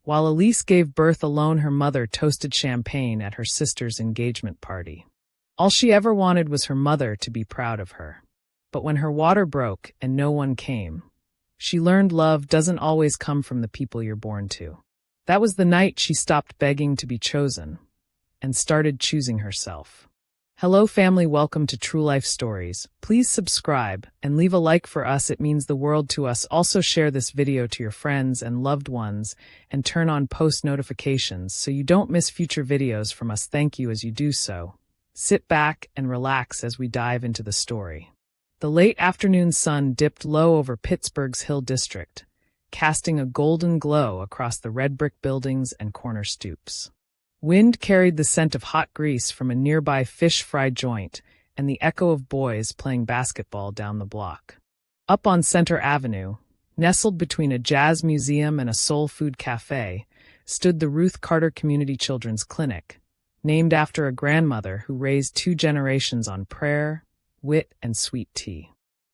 while Elsie gave birth alone. Her mother toasted champagne at her sister's engagement party. All she ever wanted was her mother to be proud of her. But when her water broke and no one came, she learned love doesn't always come from the people you're born to. That was the night she stopped begging to be chosen and started choosing herself. Hello family, welcome to True Life Stories. Please subscribe and leave a like for us, it means the world to us. Also share this video to your friends and loved ones and turn on post notifications so you don't miss future videos from us. Thank you as you do so. Sit back and relax as we dive into the story. The late afternoon sun dipped low over Pittsburgh's Hill District, casting a golden glow across the red brick buildings and corner stoops. Wind carried the scent of hot grease from a nearby fish fry joint and the echo of boys playing basketball down the block. Up on Center Avenue, nestled between a jazz museum and a soul food cafe, stood the Ruth Carter Community Children's Clinic, named after a grandmother who raised 2 generations on prayer, wit, and sweet tea.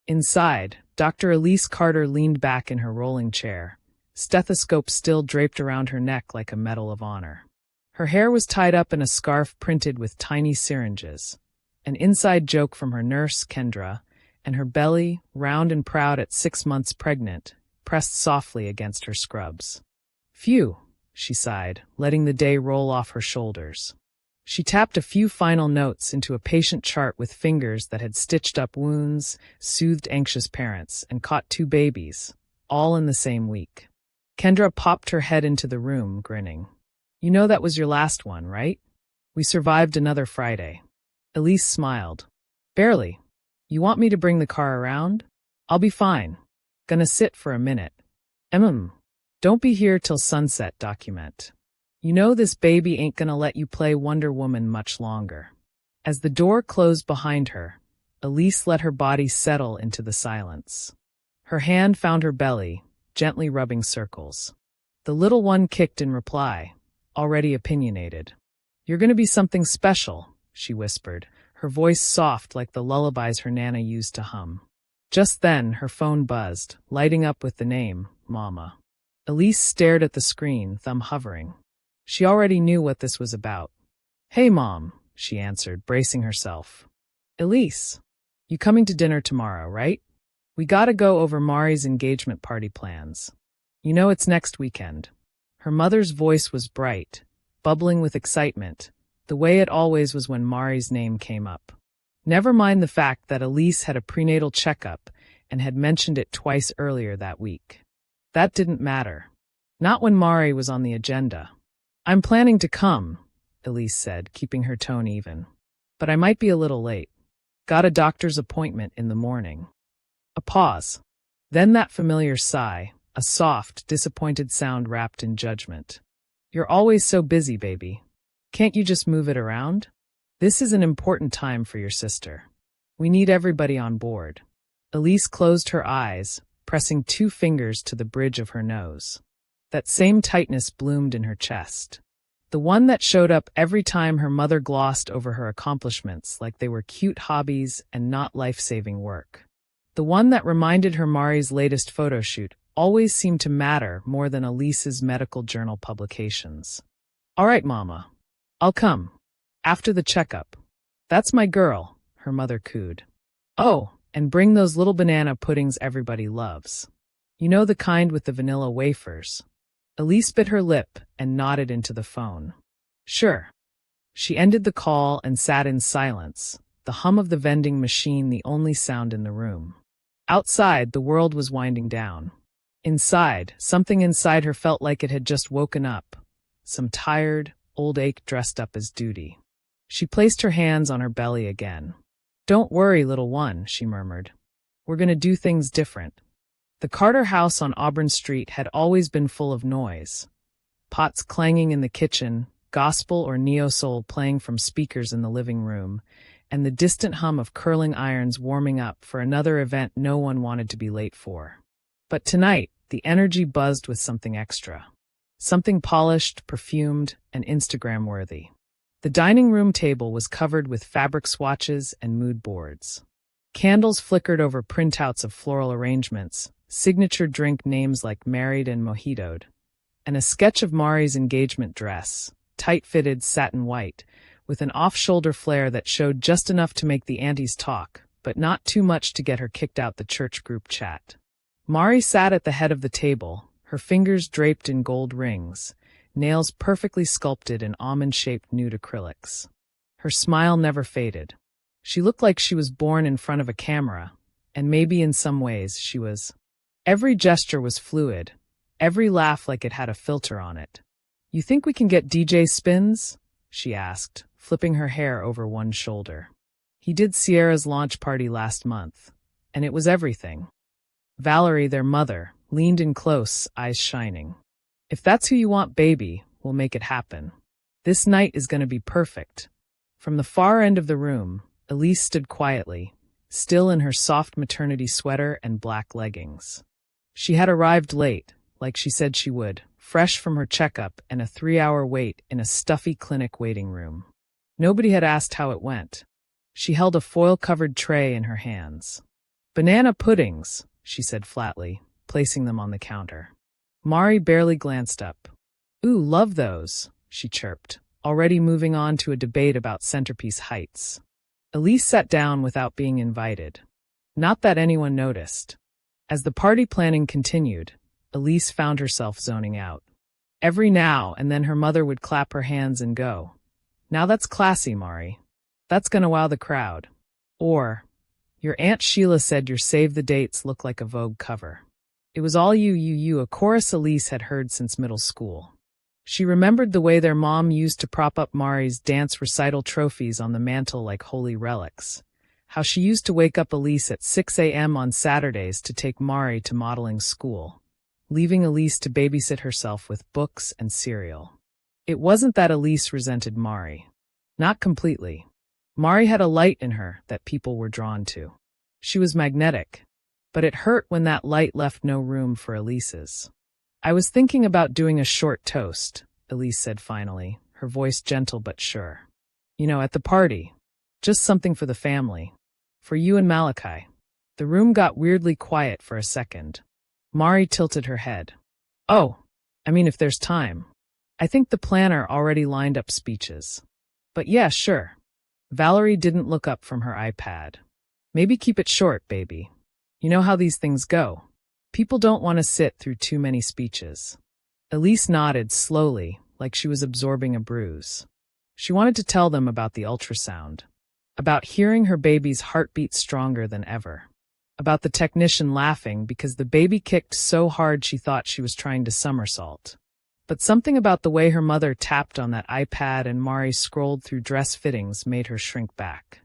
Inside, Dr. Elsie Carter leaned back in her rolling chair, stethoscope still draped around her neck like a medal of honor. Her hair was tied up in a scarf printed with tiny syringes, an inside joke from her nurse, Kendra, and her belly, round and proud at 6 months pregnant, pressed softly against her scrubs. Phew, she sighed, letting the day roll off her shoulders. She tapped a few final notes into a patient chart with fingers that had stitched up wounds, soothed anxious parents, and caught 2 babies, all in the same week. Kendra popped her head into the room, grinning. You know that was your last one, right? We survived another Friday. Elsie smiled. Barely. You want me to bring the car around? I'll be fine. Gonna sit for a minute. Don't be here till sunset. Document. You know this baby ain't gonna let you play Wonder Woman much longer. As the door closed behind her, Elsie let her body settle into the silence. Her hand found her belly, gently rubbing circles. The little one kicked in reply, already opinionated. You're gonna be something special, she whispered, her voice soft like the lullabies her Nana used to hum. Just then, her phone buzzed, lighting up with the name, Mama. Elsie stared at the screen, thumb hovering. She already knew what this was about. Hey, Mom, she answered, bracing herself. Elsie, you coming to dinner tomorrow, right? We gotta go over Mari's engagement party plans. You know it's next weekend. Her mother's voice was bright, bubbling with excitement, the way it always was when Mari's name came up. Never mind the fact that Elsie had a prenatal checkup and had mentioned it twice earlier that week. That didn't matter. Not when Mari was on the agenda. I'm planning to come, Elsie said, keeping her tone even. But I might be a little late. Got a doctor's appointment in the morning. A pause. Then that familiar sigh, a soft, disappointed sound wrapped in judgment. You're always so busy, baby. Can't you just move it around? This is an important time for your sister. We need everybody on board. Elsie closed her eyes, pressing 2 fingers to the bridge of her nose. That same tightness bloomed in her chest. The one that showed up every time her mother glossed over her accomplishments like they were cute hobbies and not life-saving work. The one that reminded her Mari's latest photo shoot always seemed to matter more than Elise's medical journal publications. All right, Mama. I'll come. After the checkup. That's my girl, her mother cooed. Oh, and bring those little banana puddings everybody loves. You know, the kind with the vanilla wafers. Elsie bit her lip and nodded into the phone. Sure. She ended the call and sat in silence, the hum of the vending machine the only sound in the room. Outside, the world was winding down. Inside, something inside her felt like it had just woken up, some tired, old ache dressed up as duty. She placed her hands on her belly again. Don't worry, little one, she murmured. We're gonna do things different. The Carter house on Auburn Street had always been full of noise. Pots clanging in the kitchen, gospel or neo-soul playing from speakers in the living room, and the distant hum of curling irons warming up for another event no one wanted to be late for. But tonight, the energy buzzed with something extra. Something polished, perfumed, and Instagram-worthy. The dining room table was covered with fabric swatches and mood boards. Candles flickered over printouts of floral arrangements, signature drink names like Married and Mojitoed, and a sketch of Mari's engagement dress, tight-fitted satin white, with an off-shoulder flare that showed just enough to make the aunties talk, but not too much to get her kicked out the church group chat. Mari sat at the head of the table, her fingers draped in gold rings, nails perfectly sculpted in almond-shaped nude acrylics. Her smile never faded. She looked like she was born in front of a camera, and maybe in some ways she was. Every gesture was fluid, every laugh like it had a filter on it. "You think we can get DJ spins?" she asked, flipping her hair over one shoulder. He did Sierra's launch party last month, and it was everything. Valerie, their mother, leaned in close, eyes shining. "If that's who you want, baby, we'll make it happen. This night is going to be perfect." From the far end of the room, Elsie stood quietly, still in her soft maternity sweater and black leggings. She had arrived late, like she said she would, fresh from her checkup and a 3-hour wait in a stuffy clinic waiting room. Nobody had asked how it went. She held a foil-covered tray in her hands. "Banana puddings," she said flatly, placing them on the counter. Mari barely glanced up. "Ooh, love those," she chirped, already moving on to a debate about centerpiece heights. Elsie sat down without being invited. Not that anyone noticed. As the party planning continued, Elsie found herself zoning out. Every now and then her mother would clap her hands and go, "Now that's classy, Mari. That's gonna wow the crowd." Or, "Your Aunt Sheila said your Save the Dates look like a Vogue cover." It was all you, a chorus Elsie had heard since middle school. She remembered the way their mom used to prop up Mari's dance recital trophies on the mantle like holy relics. How she used to wake up Elsie at 6 a.m. on Saturdays to take Mari to modeling school, leaving Elsie to babysit herself with books and cereal. It wasn't that Elsie resented Mari. Not completely. Mari had a light in her that people were drawn to. She was magnetic. But it hurt when that light left no room for Elise's. "I was thinking about doing a short toast," Elsie said finally, her voice gentle but sure. "You know, at the party. Just something for the family. For you and Malachi." The room got weirdly quiet for a second. Mari tilted her head. "Oh, I mean if there's time. I think the planner already lined up speeches. But yeah, sure." Valerie didn't look up from her iPad. "Maybe keep it short, baby. You know how these things go. People don't want to sit through too many speeches." Elsie nodded slowly, like she was absorbing a bruise. She wanted to tell them about the ultrasound, about hearing her baby's heartbeat stronger than ever, about the technician laughing because the baby kicked so hard she thought she was trying to somersault. But something about the way her mother tapped on that iPad and Mari scrolled through dress fittings made her shrink back.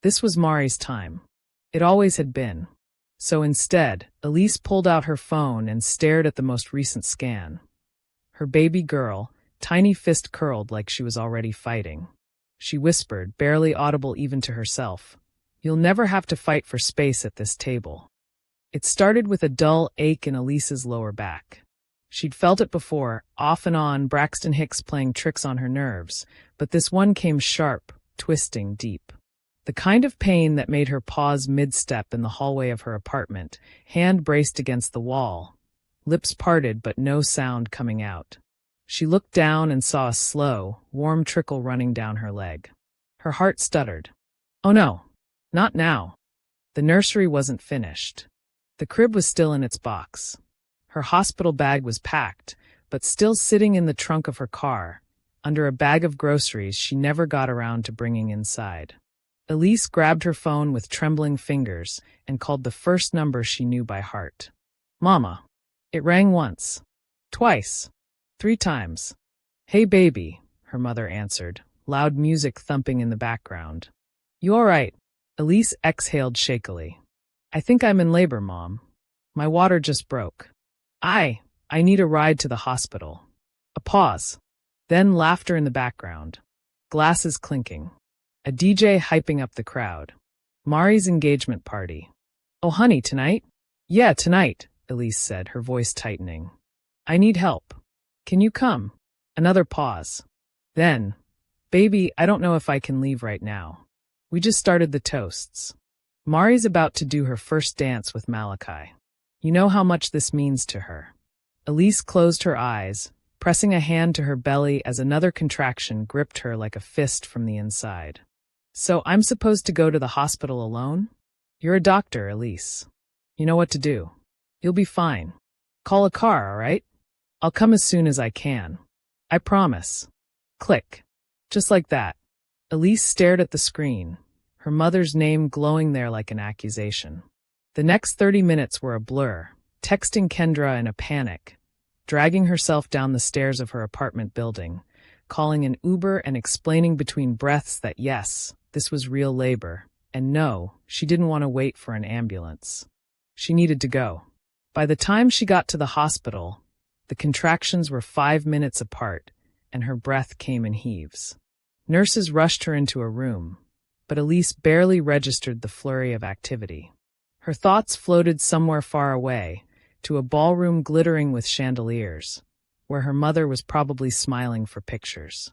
This was Mari's time. It always had been. So instead, Elsie pulled out her phone and stared at the most recent scan. Her baby girl, tiny fist curled like she was already fighting. She whispered, barely audible even to herself, "You'll never have to fight for space at this table." It started with a dull ache in Elise's lower back. She'd felt it before, off and on, Braxton Hicks playing tricks on her nerves, but this one came sharp, twisting, deep. The kind of pain that made her pause mid-step in the hallway of her apartment, hand braced against the wall, lips parted but no sound coming out. She looked down and saw a slow, warm trickle running down her leg. Her heart stuttered. Oh no, not now. The nursery wasn't finished. The crib was still in its box. Her hospital bag was packed, but still sitting in the trunk of her car, under a bag of groceries she never got around to bringing inside. Elsie grabbed her phone with trembling fingers and called the first number she knew by heart. "Mama." It rang once, twice, 3 times. "Hey baby," her mother answered, loud music thumping in the background. "You all right?" Elsie exhaled shakily. "I think I'm in labor, Mom. My water just broke. I need a ride to the hospital." A pause. Then laughter in the background. Glasses clinking. A DJ hyping up the crowd. Mari's engagement party. "Oh honey, tonight?" "Yeah, tonight," Elsie said, her voice tightening. "I need help. Can you come?" Another pause. Then, "Baby, I don't know if I can leave right now. We just started the toasts. Mari's about to do her first dance with Malachi. You know how much this means to her." Elsie closed her eyes, pressing a hand to her belly as another contraction gripped her like a fist from the inside. So I'm supposed to go to the hospital alone? You're a doctor, Elise. You know what to do. You'll be fine. Call a car, all right? I'll come as soon as I can. I promise. Click. Just like that. Elise stared at the screen, her mother's name glowing there like an accusation. The next 30 minutes were a blur, texting Kendra in a panic, dragging herself down the stairs of her apartment building, calling an Uber and explaining between breaths that yes, this was real labor, and no, she didn't want to wait for an ambulance. She needed to go. By the time she got to the hospital, the contractions were 5 minutes apart, and her breath came in heaves. Nurses rushed her into a room, but Elise barely registered the flurry of activity. Her thoughts floated somewhere far away, to a ballroom glittering with chandeliers, where her mother was probably smiling for pictures.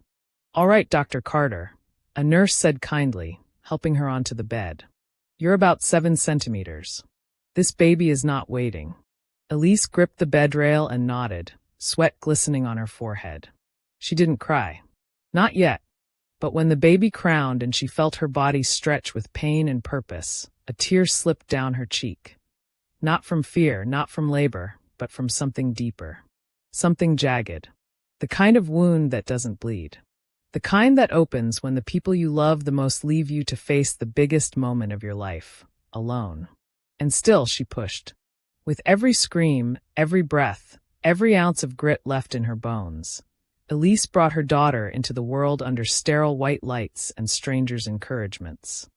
"All right, Dr. Carter," a nurse said kindly, helping her onto the bed. "You're about 7 centimeters. This baby is not waiting." Elise gripped the bed rail and nodded, sweat glistening on her forehead. She didn't cry. Not yet. But when the baby crowned and she felt her body stretch with pain and purpose, a tear slipped down her cheek. Not from fear, not from labor, but from something deeper. Something jagged. The kind of wound that doesn't bleed. The kind that opens when the people you love the most leave you to face the biggest moment of your life, alone. And still she pushed. With every scream, every breath, every ounce of grit left in her bones, Elise brought her daughter into the world under sterile white lights and strangers' encouragements.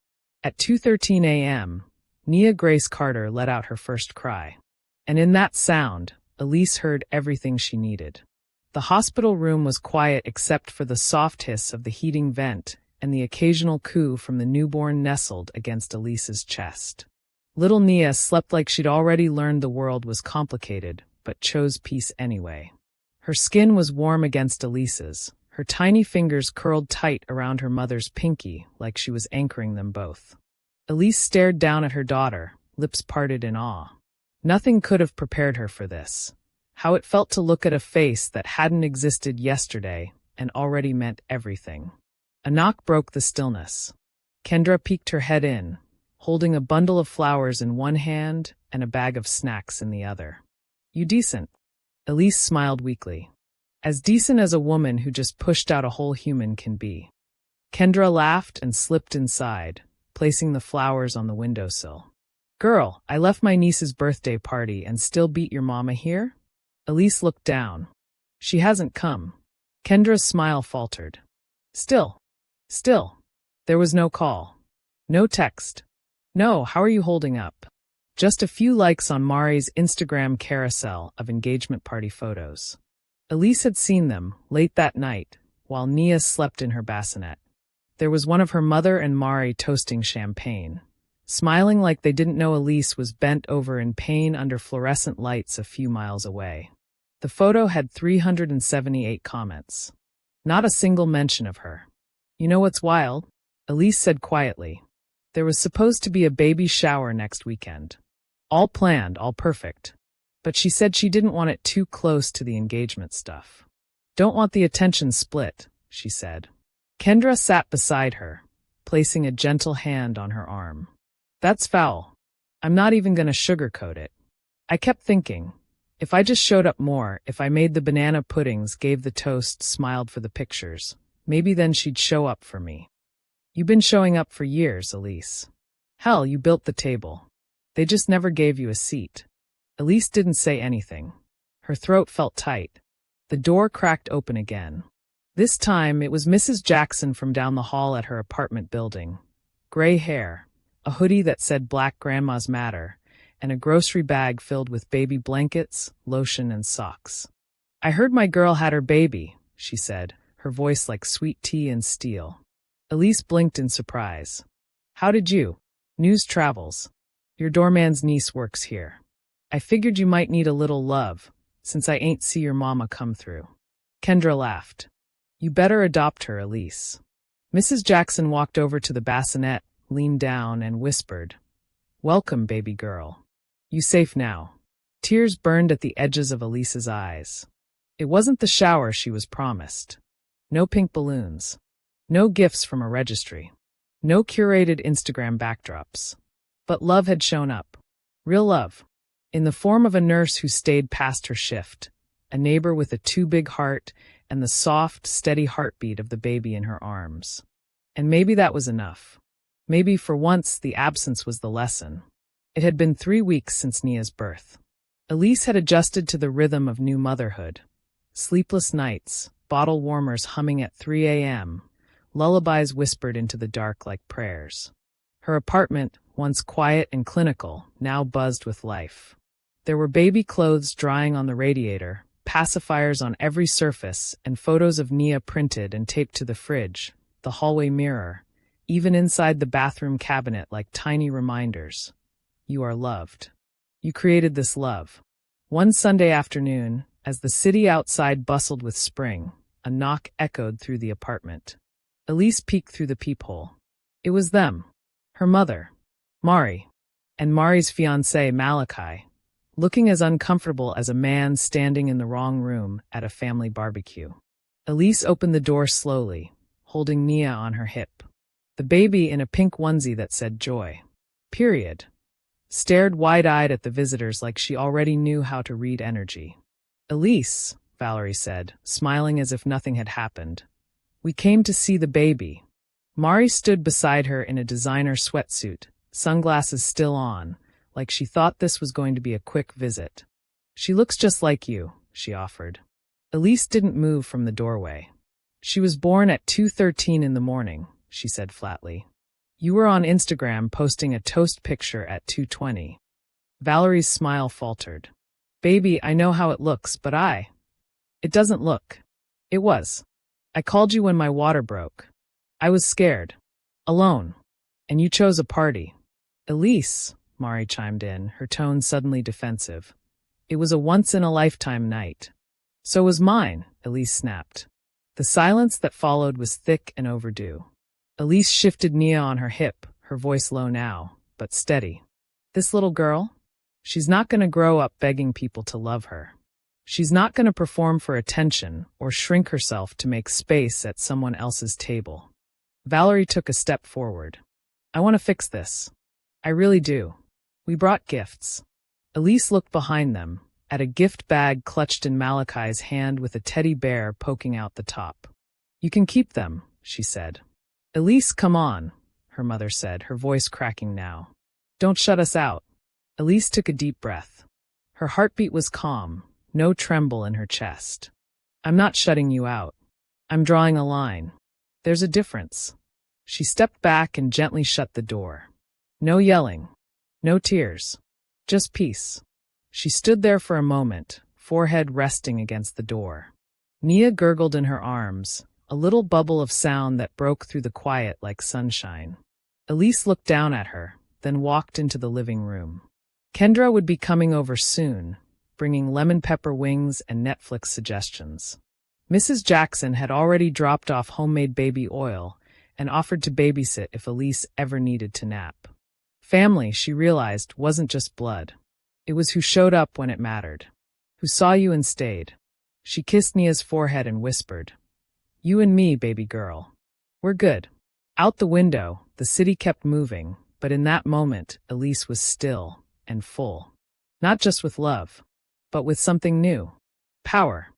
At 2:13 a.m., Nia Grace Carter let out her first cry. And in that sound, Elise heard everything she needed. The hospital room was quiet except for the soft hiss of the heating vent and the occasional coo from the newborn nestled against Elise's chest. Little Nia slept like she'd already learned the world was complicated, but chose peace anyway. Her skin was warm against Elise's, her tiny fingers curled tight around her mother's pinky like she was anchoring them both. Elise stared down at her daughter, lips parted in awe. Nothing could have prepared her for this. How it felt to look at a face that hadn't existed yesterday and already meant everything. A knock broke the stillness. Kendra peeked her head in, holding a bundle of flowers in one hand and a bag of snacks in the other. "You decent?" Elise smiled weakly. "As decent as a woman who just pushed out a whole human can be." Kendra laughed and slipped inside, placing the flowers on the windowsill. "Girl, I left my niece's birthday party and still beat your mama here?" Elise looked down. "She hasn't come." Kendra's smile faltered. Still. There was no call. No text. No, how are you holding up? Just a few likes on Mari's Instagram carousel of engagement party photos. Elise had seen them, late that night, while Nia slept in her bassinet. There was one of her mother and Mari toasting champagne, smiling like they didn't know Elise was bent over in pain under fluorescent lights a few miles away. The photo had 378 comments. Not a single mention of her. "You know what's wild?" Elise said quietly. "There was supposed to be a baby shower next weekend. All planned, all perfect. But she said she didn't want it too close to the engagement stuff. Don't want the attention split," she said. Kendra sat beside her, placing a gentle hand on her arm. "That's foul. I'm not even going to sugarcoat it. I kept thinking, if I just showed up more, if I made the banana puddings, gave the toast, smiled for the pictures, maybe then she'd show up for me. You've been showing up for years, Elise. Hell, you built the table. They just never gave you a seat." Elise didn't say anything. Her throat felt tight. The door cracked open again. This time, it was Mrs. Jackson from down the hall at her apartment building. Gray hair, a hoodie that said Black Grandmas Matter, and a grocery bag filled with baby blankets, lotion, and socks. "I heard my girl had her baby," she said, her voice like sweet tea and steel. Elise blinked in surprise. "How did you? News travels. Your doorman's niece works here. I figured you might need a little love, since I ain't see your mama come through." Kendra laughed. "You better adopt her, Elise." Mrs. Jackson walked over to the bassinet, leaned down, and whispered, "Welcome, baby girl. You safe now?" Tears burned at the edges of Elise's eyes. It wasn't the shower she was promised. No pink balloons. No gifts from a registry. No curated Instagram backdrops. But love had shown up. Real love. In the form of a nurse who stayed past her shift, a neighbor with a too big heart, and the soft, steady heartbeat of the baby in her arms. And maybe that was enough. Maybe for once the absence was the lesson. It had been 3 weeks since Nia's birth. Elise had adjusted to the rhythm of new motherhood. Sleepless nights, bottle warmers humming at 3 a.m., lullabies whispered into the dark like prayers. Her apartment, once quiet and clinical, now buzzed with life. There were baby clothes drying on the radiator, pacifiers on every surface, and photos of Nia printed and taped to the fridge, the hallway mirror, even inside the bathroom cabinet like tiny reminders. You are loved. You created this love. One Sunday afternoon, as the city outside bustled with spring, a knock echoed through the apartment. Elise peeked through the peephole. It was them. Her mother, Mari, and Mari's fiancé, Malachi, looking as uncomfortable as a man standing in the wrong room at a family barbecue. Elise opened the door slowly, holding Nia on her hip. The baby, in a pink onesie that said joy. Period. Stared wide-eyed at the visitors like she already knew how to read energy. Elise, Valerie said, smiling as if nothing had happened. We came to see the baby. Mari stood beside her in a designer sweatsuit, sunglasses still on, like she thought this was going to be a quick visit. She looks just like you, she offered. Elise didn't move from the doorway. She was born at 2:13 in the morning, she said flatly. You were on Instagram posting a toast picture at 2:20. Valerie's smile faltered. Baby, I know how it looks, but It doesn't look. It was. I called you when my water broke. I was scared. Alone. And you chose a party. Elise, Mari chimed in, her tone suddenly defensive. It was a once-in-a-lifetime night. So was mine, Elise snapped. The silence that followed was thick and overdue. Elise shifted Nia on her hip, her voice low now, but steady. This little girl? She's not going to grow up begging people to love her. She's not going to perform for attention or shrink herself to make space at someone else's table. Valerie took a step forward. I want to fix this. I really do. We brought gifts. Elise looked behind them, at a gift bag clutched in Malachi's hand with a teddy bear poking out the top. You can keep them, she said. Elise, come on, her mother said, her voice cracking now. Don't shut us out. Elise took a deep breath. Her heartbeat was calm, no tremble in her chest. I'm not shutting you out. I'm drawing a line. There's a difference. She stepped back and gently shut the door. No yelling. No tears. Just peace. She stood there for a moment, forehead resting against the door. Nia gurgled in her arms, a little bubble of sound that broke through the quiet like sunshine. Elise looked down at her, then walked into the living room. Kendra would be coming over soon, bringing lemon pepper wings and Netflix suggestions. Mrs. Jackson had already dropped off homemade baby oil and offered to babysit if Elise ever needed to nap. Family, she realized, wasn't just blood. It was who showed up when it mattered, who saw you and stayed. She kissed Nia's forehead and whispered, You and me, baby girl. We're good. Out the window, the city kept moving, but in that moment, Elise was still and full. Not just with love, but with something new. Power.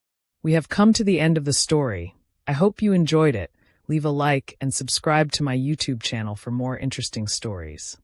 We have come to the end of the story. I hope you enjoyed it. Leave a like and subscribe to my YouTube channel for more interesting stories.